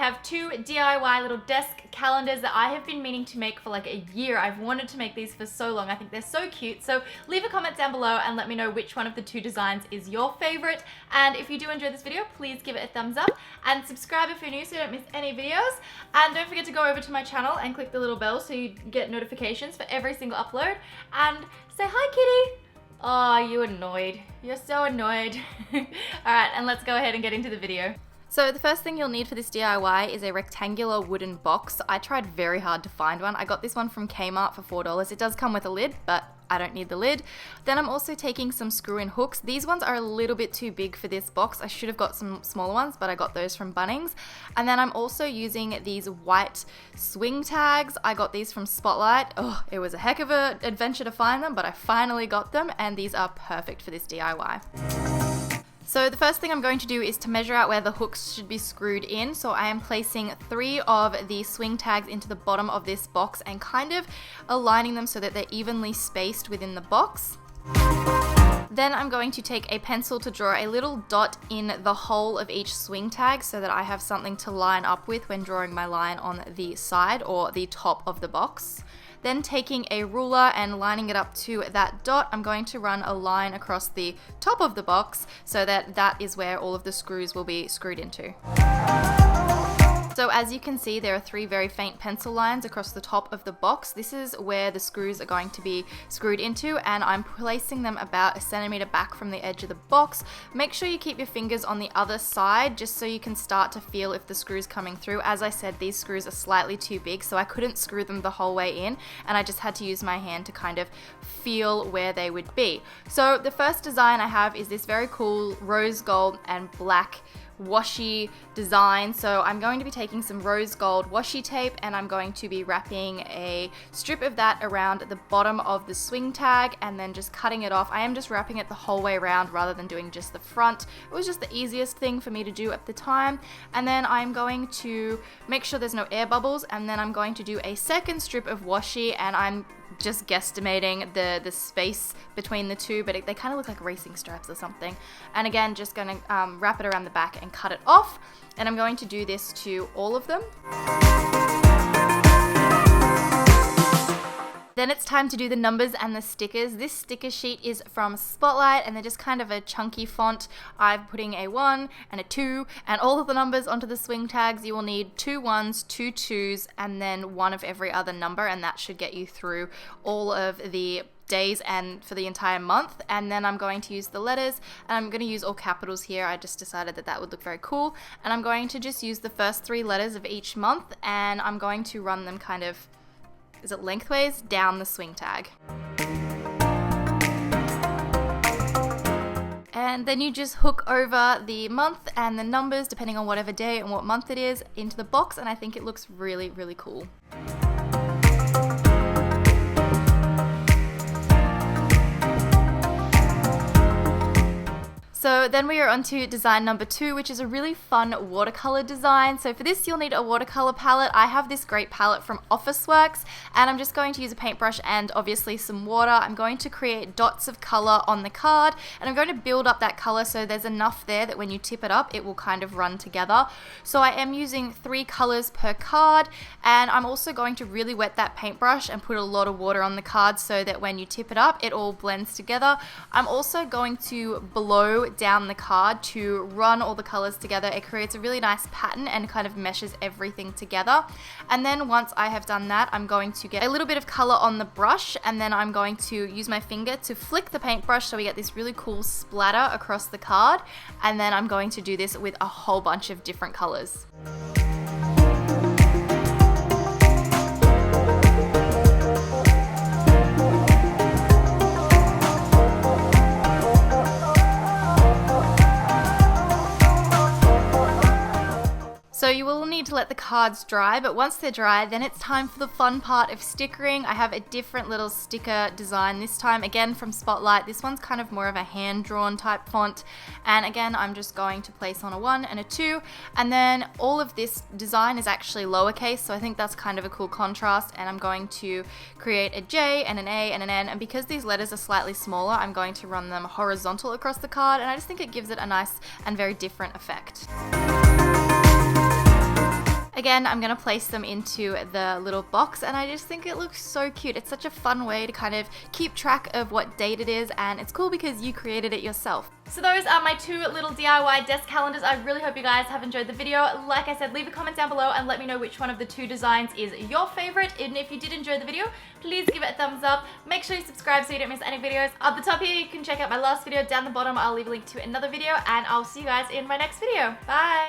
have two DIY little desk calendars that I have been meaning to make for like a year. I've wanted to make these for so long. I think they're so cute. So leave a comment down below and let me know which one of the two designs is your favorite. And if you do enjoy this video, please give it a thumbs up and subscribe if you're new so you don't miss any videos. And don't forget to go over to my channel and click the little bell so you get notifications for every single upload. And say hi, kitty. Oh, you annoyed. You're so annoyed. All right, and let's go ahead and get into the video. So the first thing you'll need for this DIY is a rectangular wooden box. I tried very hard to find one. I got this one from Kmart for $4. It does come with a lid, but I don't need the lid. Then I'm also taking some screw-in hooks. These ones are a little bit too big for this box. I should have got some smaller ones, but I got those from Bunnings. And then I'm also using these white swing tags. I got these from Spotlight. Oh, it was a heck of an adventure to find them, but I finally got them, and these are perfect for this DIY. So the first thing I'm going to do is to measure out where the hooks should be screwed in. So I am placing 3 of the swing tags into the bottom of this box and kind of aligning them so that they're evenly spaced within the box. Then I'm going to take a pencil to draw a little dot in the hole of each swing tag so that I have something to line up with when drawing my line on the side or the top of the box. Then taking a ruler and lining it up to that dot, I'm going to run a line across the top of the box so that that is where all of the screws will be screwed into. So as you can see, there are 3 very faint pencil lines across the top of the box. This is where the screws are going to be screwed into, and I'm placing them about 1 centimeter back from the edge of the box. Make sure you keep your fingers on the other side just so you can start to feel if the screw's coming through. As I said, these screws are slightly too big, so I couldn't screw them the whole way in, and I just had to use my hand to kind of feel where they would be. So the first design I have is this very cool rose gold and black washi design. So I'm going to be taking some rose gold washi tape and I'm going to be wrapping a strip of that around the bottom of the swing tag and then just cutting it off. I am just wrapping it the whole way around rather than doing just the front. It was just the easiest thing for me to do at the time. And then I'm going to make sure there's no air bubbles, and then I'm going to do a second strip of washi, and I'm just guesstimating the space between the two, but they kind of look like racing stripes or something. And again, just going to wrap it around the back and cut it off, and I'm going to do this to all of them. Then it's time to do the numbers and the stickers. This sticker sheet is from Spotlight and they're just kind of a chunky font. I'm putting a 1 and a 2 and all of the numbers onto the swing tags. You will need 2 1s, 2 2s, and then 1 of every other number, and that should get you through all of the days and for the entire month. And then I'm going to use the letters, and I'm going to use all capitals here. I just decided that that would look very cool, and I'm going to just use the first 3 letters of each month, and I'm going to run them kind of, is it lengthways, down the swing tag. And then you just hook over the month and the numbers, depending on whatever day and what month it is, into the box, and I think it looks really, really cool. So then we are on to design number 2, which is a really fun watercolor design. So for this, you'll need a watercolor palette. I have this great palette from Officeworks, and I'm just going to use a paintbrush and obviously some water. I'm going to create dots of color on the card, and I'm going to build up that color so there's enough there that when you tip it up, it will kind of run together. So I am using 3 colors per card, and I'm also going to really wet that paintbrush and put a lot of water on the card so that when you tip it up, it all blends together. I'm also going to blow down the card to run all the colors together. It creates a really nice pattern and kind of meshes everything together. And then once I have done that, I'm going to get a little bit of color on the brush, and then I'm going to use my finger to flick the paintbrush so we get this really cool splatter across the card. And then I'm going to do this with a whole bunch of different colors. So you will need to let the cards dry, but once they're dry, then it's time for the fun part of stickering. I have a different little sticker design this time, again from Spotlight. This one's kind of more of a hand-drawn type font, and again I'm just going to place on a 1 and a 2, and then all of this design is actually lowercase, so I think that's kind of a cool contrast. And I'm going to create a J and an A and an N, and because these letters are slightly smaller, I'm going to run them horizontal across the card, and I just think it gives it a nice and very different effect. Again, I'm gonna place them into the little box, and I just think it looks so cute. It's such a fun way to kind of keep track of what date it is, and it's cool because you created it yourself. So those are my 2 little DIY desk calendars. I really hope you guys have enjoyed the video. Like I said, leave a comment down below and let me know which one of the 2 designs is your favorite. And if you did enjoy the video, please give it a thumbs up. Make sure you subscribe so you don't miss any videos. At the top here, you can check out my last video. Down the bottom, I'll leave a link to another video, and I'll see you guys in my next video. Bye!